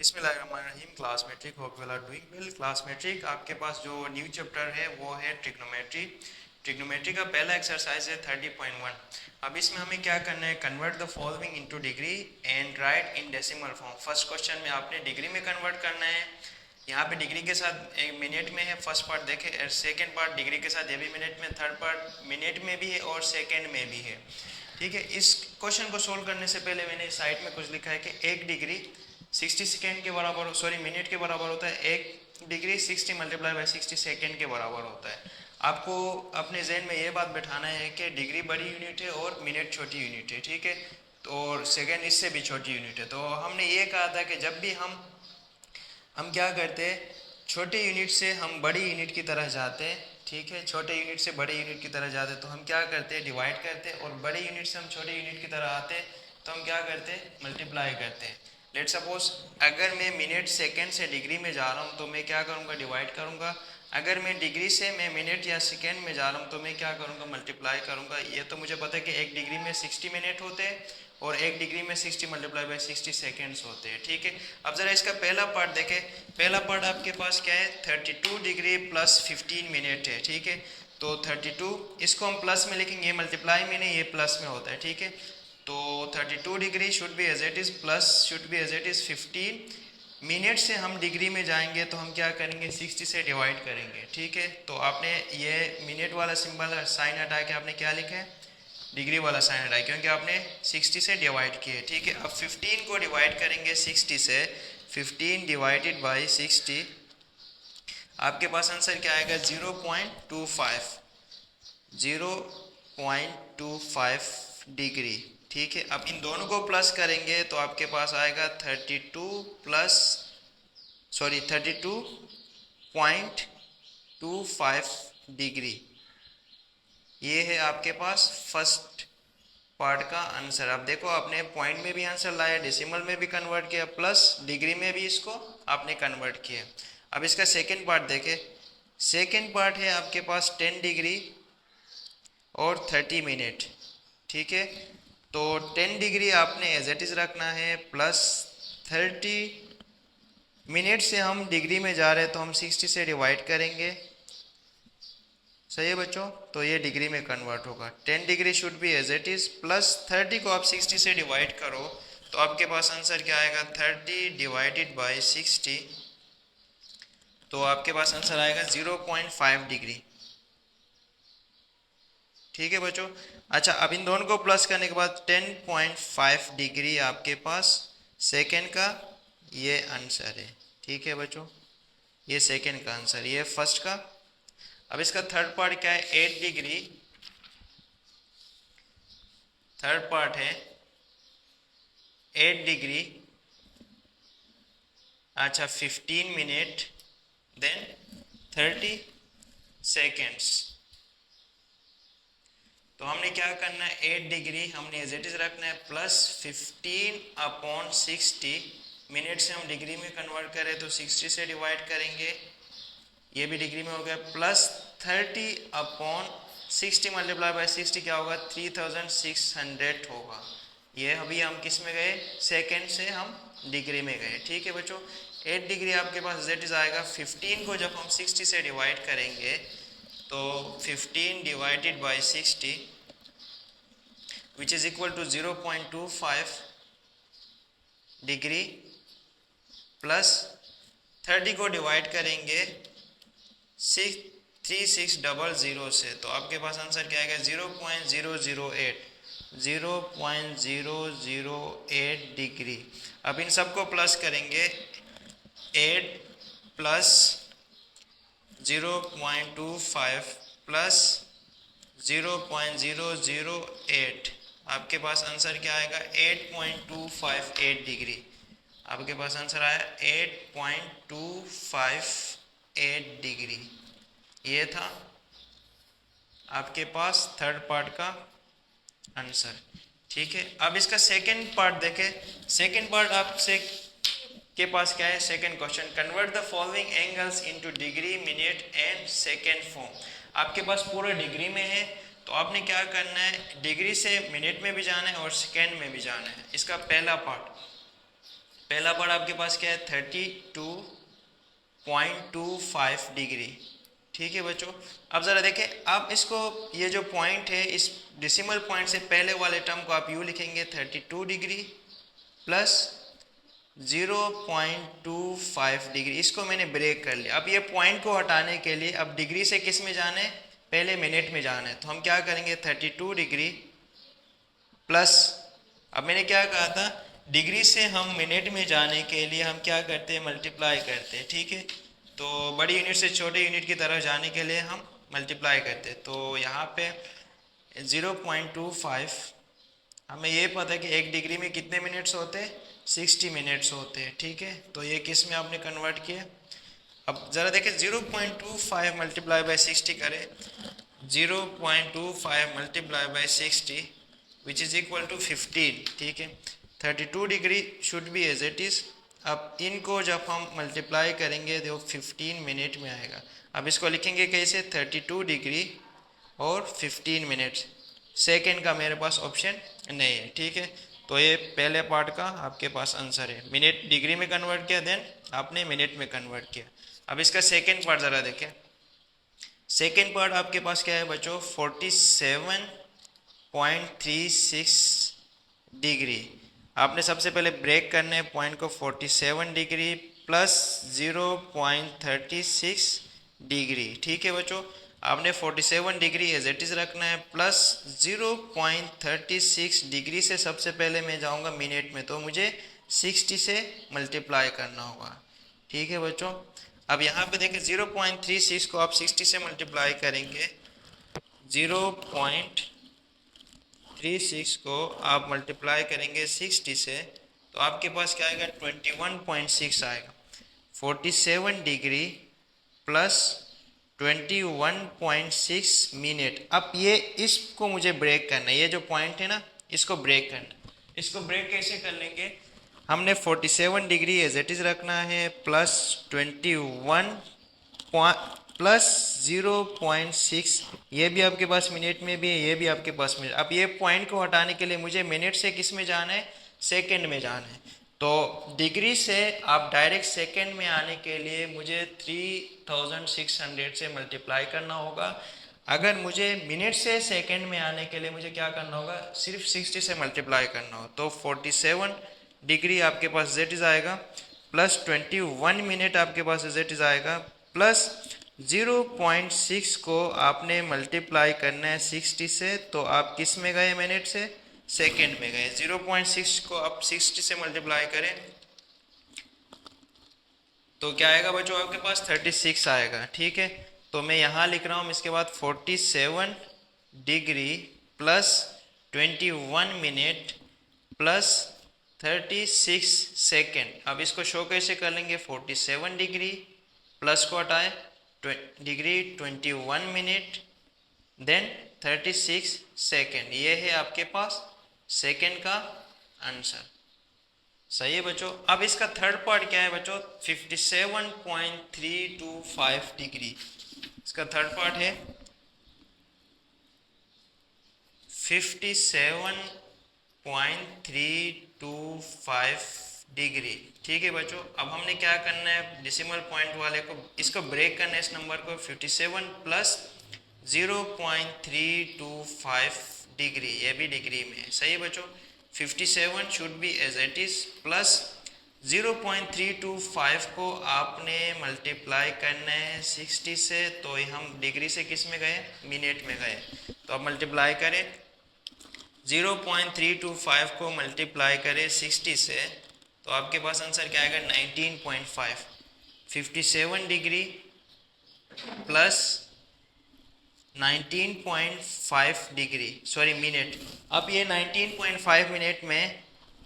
बिस्मिल्लाहिर्रहमानिर्रहीम। क्लासमेट्रिक hope well are doing well. क्लासमेट्रिक आपके पास जो न्यू चैप्टर है वो है ट्रिग्नोमेट्री। ट्रिग्नोमेट्री का पहला एक्सरसाइज है 30.1। अब इसमें हमें क्या करना है, convert the following into degree and right in decimal form. First question में आपने डिग्री में कन्वर्ट करना है। यहाँ पे डिग्री के साथ एक मिनट में है, फर्स्ट पार्ट देखे। सेकेंड पार्ट डिग्री के साथ ये भी मिनट में, थर्ड पार्ट मिनट में भी है और सेकेंड में भी है। ठीक है, इस क्वेश्चन को सोल्व करने से पहले मैंने साइड में कुछ लिखा है कि एक डिग्री 60 सेकेंड के बराबर, सॉरी मिनट के बराबर होता है। एक डिग्री 60 मल्टीप्लाई बाई 60 सेकेंड के बराबर होता है। आपको अपने जहन में ये बात बैठाना है कि डिग्री बड़ी यूनिट है और मिनट छोटी यूनिट है। ठीक है, तो और सेकेंड इससे भी छोटी यूनिट है। तो हमने ये कहा था कि जब भी हम क्या करते हैं, छोटे यूनिट से हम बड़ी यूनिट की तरह जाते हैं। ठीक है, छोटे यूनिट से बड़े यूनिट की तरह जाते हैं तो हम क्या करते हैं, डिवाइड करते हैं। और बड़े यूनिट से हम छोटे यूनिट की तरह आते हैं तो हम क्या करते हैं, मल्टीप्लाई करते हैं। लेट सपोज अगर मैं मिनट सेकेंड से डिग्री में जा रहा हूँ तो मैं क्या करूँगा, डिवाइड करूँगा। अगर मैं डिग्री से मैं मिनट या सेकेंड में जा रहा हूँ तो मैं क्या करूँगा, मल्टीप्लाई करूँगा। ये तो मुझे पता है कि एक डिग्री में 60 मिनट होते हैं और एक डिग्री में 60 मल्टीप्लाई बाई 60 सेकेंड्स होते हैं। ठीक है, अब ज़रा इसका पहला पार्ट देखें। पहला पार्ट आपके पास क्या है, 32 डिग्री प्लस 15 मिनट है। ठीक है, तो 32 इसको हम प्लस में लिखेंगे, ये मल्टीप्लाई में नहीं, ये प्लस में होता है। ठीक है, तो 32 degree should be as it is plus should be as it is 15 minute से हम डिग्री में जाएंगे तो हम क्या करेंगे, 60 से डिवाइड करेंगे। ठीक है, तो आपने ये मिनट वाला सिंबल साइन हटा के आपने क्या लिखा है, डिग्री वाला साइन हटाया, क्योंकि आपने 60 से डिवाइड किए। ठीक है, अब 15 को डिवाइड करेंगे 60 से। 15 डिवाइडेड बाई 60, आपके पास आंसर क्या आएगा, 0.25 0.25 डिग्री। ठीक है, अब इन दोनों को प्लस करेंगे तो आपके पास आएगा 32.25 डिग्री। ये है आपके पास फर्स्ट पार्ट का आंसर। अब देखो, आपने पॉइंट में भी आंसर लाया, डेसिमल में भी कन्वर्ट किया, प्लस डिग्री में भी इसको आपने कन्वर्ट किया। अब इसका सेकंड पार्ट देखें। सेकंड पार्ट है आपके पास 10 डिग्री और 30 मिनट। ठीक है, तो 10 डिग्री आपने एज इट इज़ रखना है, प्लस 30 मिनट से हम डिग्री में जा रहे हैं तो हम 60 से डिवाइड करेंगे। सही है बच्चों, तो ये डिग्री में कन्वर्ट होगा। 10 degree should be as it is, plus 30 को आप 60 से डिवाइड करो तो आपके पास आंसर क्या आएगा, 30 डिवाइडेड बाई 60, तो आपके पास आंसर आएगा 0.5 डिग्री। ठीक है बच्चों, अच्छा अब इन दोनों को प्लस करने के बाद 10.5 डिग्री आपके पास सेकेंड का ये आंसर है। ठीक है बच्चों, ये सेकेंड का आंसर, ये फर्स्ट का। अब इसका थर्ड पार्ट क्या है, 8 डिग्री। थर्ड पार्ट है 8 डिग्री, अच्छा 15 मिनट देन 30 सेकेंड्स। तो हमने क्या करना है, 8 डिग्री हमने एज इट इज रखना है, प्लस 15/60 मिनट से हम डिग्री में कन्वर्ट करें तो 60 से डिवाइड करेंगे, ये भी डिग्री में हो गया, प्लस 30/60 मल्टीप्लाई बाई 60 क्या होगा, 3600 होगा। ये अभी हम किस में गए, सेकेंड से हम डिग्री में गए। ठीक है बच्चों, 8 डिग्री आपके पास जेट इज आएगा। 15 को जब हम 60 से डिवाइड करेंगे तो 15 divided by 60 which is equal to 0.25 degree, plus 30 को डिवाइड करेंगे 3600 से तो आपके पास आंसर क्या आएगा, 0.008 डिग्री। अब इन सबको प्लस करेंगे, 8 प्लस 0.25 प्लस 0.008, आपके पास आंसर क्या आएगा, 8.258 डिग्री। आपके पास आंसर आया 8.258 डिग्री। ये था आपके पास थर्ड पार्ट का आंसर। ठीक है, अब इसका सेकंड पार्ट देखें। सेकंड पार्ट आपसे के पास क्या है, second question, convert the following angles into degree, minute and second form. आपके पास पूरा डिग्री में है तो आपने क्या करना है, डिग्री से मिनट में भी जाना है और सेकंड में भी जाना है। इसका पहला पहला पार्ट आपके पास क्या है 32.25 डिग्री। ठीक है बच्चों, अब ज़रा देखें, आप इसको ये जो पॉइंट है इस डेसिमल पॉइंट से पहले वाले टर्म को आप यूँ लिखेंगे 32 डिग्री प्लस 0.25 डिग्री, इसको मैंने ब्रेक कर लिया। अब ये पॉइंट को हटाने के लिए अब डिग्री से किस में जाना है, पहले मिनट में जाना है, तो हम क्या करेंगे 32 डिग्री प्लस, अब मैंने क्या कहा था डिग्री से हम मिनट में जाने के लिए हम क्या करते हैं मल्टीप्लाई करते हैं। ठीक है, तो बड़ी यूनिट से छोटे यूनिट की तरफ जाने के लिए हम मल्टीप्लाई करते हैं। तो यहाँ पे 0.25, हमें ये पता है कि एक डिग्री में कितने मिनट्स होते हैं, 60 मिनट्स होते हैं। ठीक है, तो ये किस में आपने कन्वर्ट किया। अब ज़रा देखें 0.25 मल्टीप्लाई बाई 60 करें, 0.25 multiply by 60 which is equal to 15। ठीक है, 32 degree should be as it is. अब इनको जब हम मल्टीप्लाई करेंगे तो 15 मिनट में आएगा। अब इसको लिखेंगे कैसे, 32 डिग्री और 15 मिनट्स, सेकेंड का मेरे पास ऑप्शन नहीं है। ठीक है, तो ये पहले पार्ट का आपके पास आंसर है, मिनट डिग्री में कन्वर्ट किया, देन आपने मिनट में कन्वर्ट किया। अब इसका सेकेंड पार्ट ज़रा देखें। सेकेंड पार्ट आपके पास क्या है बच्चों, 47.36 डिग्री। आपने सबसे पहले ब्रेक करने पॉइंट को 47 डिग्री प्लस 0.36 डिग्री। ठीक है बच्चों, आपने 47 डिग्री एज इट इज़ रखना है प्लस 0.36 डिग्री से सबसे पहले मैं जाऊंगा मिनट में, तो मुझे 60 से मल्टीप्लाई करना होगा। ठीक है बच्चों, अब यहाँ पे देखें 0.36 को आप 60 से मल्टीप्लाई करेंगे, 0.36 को आप मल्टीप्लाई करेंगे 60 से, तो आपके पास क्या आएगा 21.6 आएगा। 47 डिग्री प्लस 21.6 मिनट। अब ये इसको मुझे ब्रेक करना है, ये जो पॉइंट है ना इसको ब्रेक करना है। इसको ब्रेक कैसे कर लेंगे, हमने 47 डिग्री एज इट इज़ रखना है प्लस 21 प्लस 0.6, ये भी आपके पास मिनट में भी है, ये भी आपके पास मिनट। अब ये पॉइंट को हटाने के लिए मुझे मिनट से किस में जाना है, सेकंड में जाना है। तो डिग्री से आप डायरेक्ट सेकंड में आने के लिए मुझे 3600 से मल्टीप्लाई करना होगा। अगर मुझे मिनट से सेकंड में आने के लिए मुझे क्या करना होगा, सिर्फ 60 से मल्टीप्लाई करना हो, तो 47 डिग्री आपके पास जेड इज आएगा प्लस 21 मिनट आपके पास जेड इज आएगा प्लस 0.6 को आपने मल्टीप्लाई करना है 60 से, तो आप किस में गए मिनट से, सेकंड में गए। 0.6 को आप 60 से मल्टीप्लाई करें तो क्या आएगा बच्चों, आपके पास 36 आएगा। ठीक है, तो मैं यहाँ लिख रहा हूँ, इसके बाद 47 degree plus 21 minute plus 36 second. अब इसको शो कैसे कर लेंगे, 47 डिग्री प्लस को हटाए डिग्री 21 मिनट देन 36 सेकेंड, ये है आपके पास सेकेंड का आंसर। सही है बच्चों। अब इसका थर्ड पार्ट क्या है बच्चों, 57.325 डिग्री। इसका थर्ड पार्ट है 57.325 डिग्री। ठीक है बच्चों, अब हमने क्या करना है, डेसिमल पॉइंट वाले को इसको ब्रेक करना है, इस नंबर को 57 प्लस 0.325 डिग्री, ये भी डिग्री में है। सही है बच्चों, 57 should be as it is plus 0.325 को आपने मल्टीप्लाई करना है 60 से, तो हम डिग्री से किस में गए, मिनट में गए। तो अब मल्टीप्लाई करें, 0.325 को मल्टीप्लाई करें 60 से, तो आपके पास आंसर क्या आएगा 19.5। 57 degree plus 19.5 degree sorry minute. अब ये 19.5 मिनट में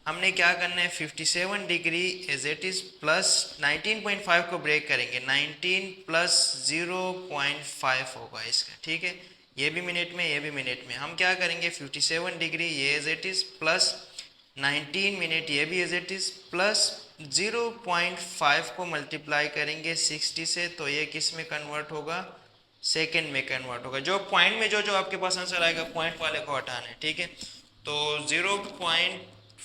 हमने क्या करना है, 57 degree as it is plus 19.5 को ब्रेक करेंगे, 19 प्लस 0.5 होगा इसका। ठीक है, ये भी मिनट में, ये भी मिनट में। हम क्या करेंगे, 57 डिग्री ये as it is plus 19 minute ये भी एज इट इज प्लस 0.5 को मल्टीप्लाई करेंगे 60 से, तो ये किस में कन्वर्ट होगा, सेकेंड में कन्वर्ट होगा। जो पॉइंट में जो आपके पास आंसर आएगा पॉइंट वाले को हटाना है। ठीक है, तो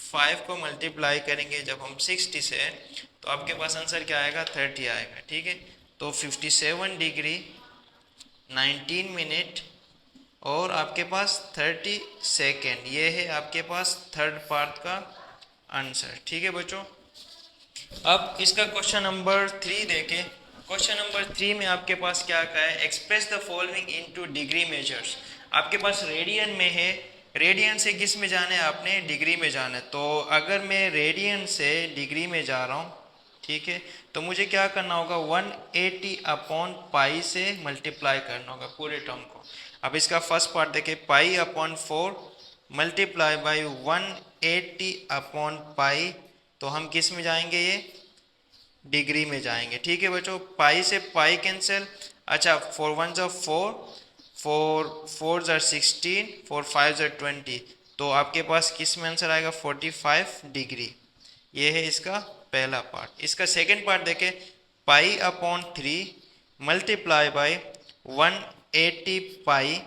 5 को मल्टीप्लाई करेंगे जब हम 60 से, तो आपके पास आंसर क्या आएगा, 30 आएगा। ठीक है, तो 57 डिग्री 19 मिनट और आपके पास 30 सेकेंड, ये है आपके पास थर्ड पार्ट का आंसर। ठीक है बच्चों, अब इसका क्वेश्चन नंबर 3 देखें। क्वेश्चन नंबर 3 में आपके पास क्या कहा है, express the following into degree measures. आपके पास रेडियन में है, रेडियन से किस में जाना है आपने, डिग्री में जाना है। तो अगर मैं रेडियन से डिग्री में जा रहा हूँ, ठीक है, तो मुझे क्या करना होगा, 180 अपॉन पाई से मल्टीप्लाई करना होगा पूरे टर्म को। अब इसका फर्स्ट पार्ट देखें, pi upon 4 multiply by 180 upon pi, तो हम किस में जाएंगे, ये डिग्री में जाएंगे। ठीक है बच्चों, पाई से पाई कैंसिल, अच्छा 4 1 जा 4, 4 4 जा 16, 4 5 जा 20, तो आपके पास किस में आंसर आएगा, 45 डिग्री। ये है इसका पहला पार्ट। इसका सेकंड पार्ट देखें, पाई अपॉन 3 मल्टीप्लाई बाई 180 पाई।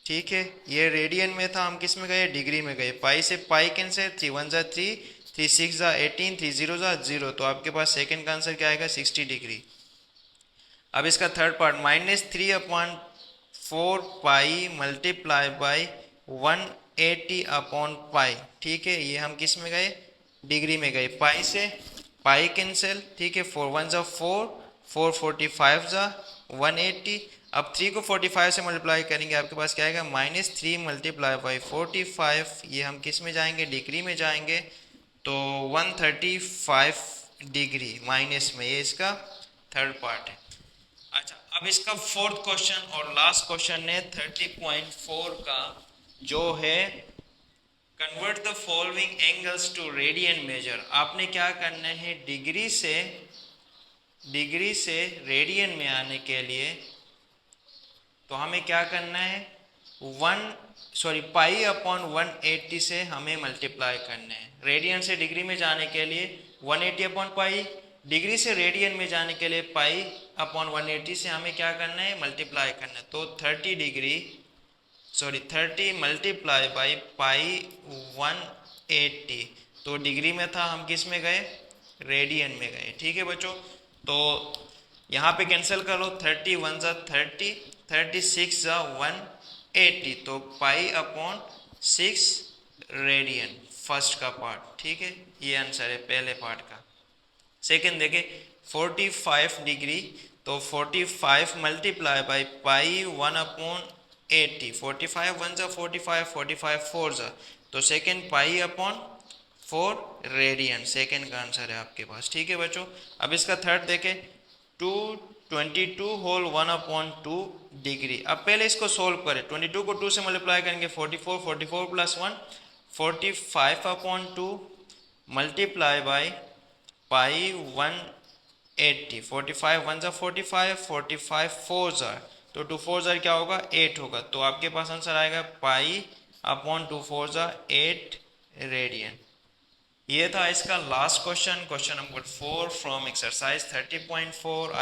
ठीक है, ये रेडियन में था, हम किस में गए, डिग्री में गए। पाई से पाई कैंसिल, 3 1 जा 3, 3 6 जा 18, 3 0 जा 0, तो आपके पास सेकंड का आंसर क्या आएगा, 60 डिग्री। अब इसका third part, -3 upon 4 pi multiply by 180 upon pi. ठीक है, ये हम किस में गए, डिग्री में गए। पाई से पाई कैंसिल, ठीक है, 4 1 जा 4, 4 45 जा 180। अब 3 को 45 से मल्टीप्लाई करेंगे, आपके पास क्या आएगा, -3 मल्टीप्लाई बाई 45, ये हम किस में जाएंगे, डिग्री में जाएंगे, तो 135 डिग्री माइनस में, ये इसका थर्ड पार्ट है। अच्छा, अब इसका फोर्थ क्वेश्चन और लास्ट क्वेश्चन है 30.4 का, जो है convert the following angles to radian measure. आपने क्या करना है, डिग्री से रेडियन में आने के लिए तो हमें क्या करना है, पाई अपॉन 180 से हमें मल्टीप्लाई करना है। रेडियन से डिग्री में जाने के लिए 180 अपॉन पाई, डिग्री से रेडियन में जाने के लिए पाई अपॉन 180 से हमें क्या करना है, मल्टीप्लाई करना है। तो 30 मल्टीप्लाई बाई पाई 180, तो डिग्री में था, हम किस में गए, रेडियन में गए। ठीक है बच्चों, तो यहाँ पे कैंसिल कर लो, 30 1 जा 30, 36 जा 180, तो पाई अपॉन 6 रेडियन, फर्स्ट का पार्ट। ठीक है, ये आंसर है पहले पार्ट का। सेकंड देखे, 45 डिग्री, तो 45 मल्टीप्लाई बाई पाई 1 अपॉन 80, 45 1 जा 45, 45 4 जा, तो second pi upon 4 radian, second का आंसर है आपके पास। ठीक है बच्चों, अब इसका थर्ड देखे, 222 होल 1 अपॉन 2 डिग्री। अब पहले इसको सोल्व करें, 22 को 2 से मल्टीप्लाई करेंगे, 44, 44 plus 1 45 upon 2 multiply by pi 180, 45 1 जा 45, 45 4 जा, तो 2 4 जा क्या होगा, 8 होगा, तो आपके पास आंसर आएगा पाई अपॉन 2 4 जा 8 रेडियन। ये था इसका last question, question number 4 from exercise 30.4।